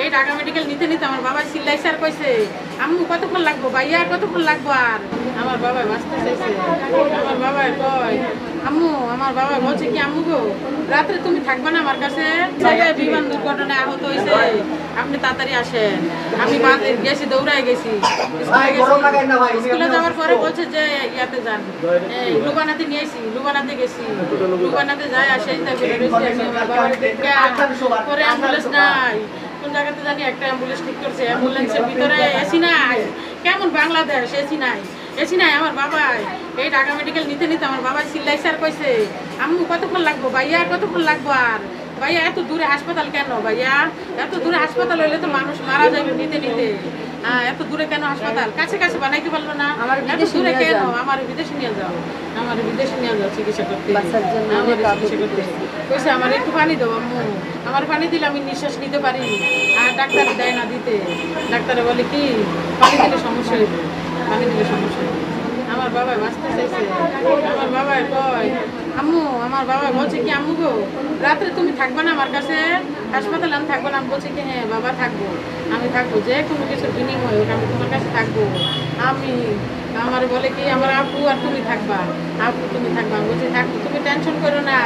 এই ঢাকা মেডিকেল নিতে নিতে আমার বাবা চিল্লাইছে আর কইছে, আম্মু কতক্ষণ লাগবো, ভাইয়া কতক্ষণ লাগবো। আর আমার বাবা বাঁচতে চাইছে। আমার বাবা কয়, আম্মু, আমার বাবা বলছে কি, আম্মু গো, রাত্রে তুমি থাকবে না আমার কাছে? বিমান দুর্ঘটনায় আহত হয়েছে, আপনি তাড়াতাড়ি আসেন। আমি গেছি, দৌড়ায় গেছি। স্কুলে যাওয়ার পরে বলছে যে ইয়াতে যান, লুবানাতে নিয়েছি, লুবানাতে গেছি, লুবানাতে যাই আসে পরে অ্যাম্বুলেন্স নাই, কোন জায়গাতে জানি একটা অ্যাম্বুলেন্স ঠিক করছে, অ্যাম্বুলেন্সের ভিতরে এসি নাই। কেমন বাংলাদেশ, এসি নাই, এসি নাই। আমার বাবা এই ঢাকা মেডিকেল নিতে নিতে আমার বাবা চিল্লাইছে আর কইছে, আম্মু কতক্ষণ লাগবো, ভাইয়া কতক্ষণ লাগবো। আর ভাইয়া এত দূরে হাসপাতাল কেন? ভাইয়া এত দূরে হাসপাতাল হইলে তো মানুষ মারা যাবে নিতে নিতে। এত দূরে কেন হাসপাতাল? কাছে কাছে বানাইতে পারলো না? এত দূরে কেন? আমার বিদেশে নিয়ে যাও, আমার বিদেশে নিয়ে যাও চিকিৎসা করতে, আমার চিকিৎসা করতে। কইছে আমার একটু পানি দাও আম্মু, আমার পানি দিলে আমি নিঃশ্বাস নিতে পারি। আর ডাক্তার দেয় না দিতে, ডাক্তারে বলে কি পানি দিলে সমস্যা হইবে, পানি দিলে সমস্যা হইবে। আমার বাবা বাঁচতে চাইছে। আমার বাবা কয়, আম্মু, আমার বাবা বলছে কি, আম্মু গো, রাত্রে তুমি থাকবে না আমার কাছে? হাসপাতালে আমি থাকবো না? আমি বলছি কি, হ্যাঁ বাবা থাকবো, আমি থাকবো, যে কোনো কিছুর বিনিময় হোক আমি তোমার কাছে থাকবো। আমি আমার বলে কি, আমার আপু আর তুমি থাকবা, আপু তুমি থাকবা। আমি বলছি থাকবো, তুমি টেনশন করো না,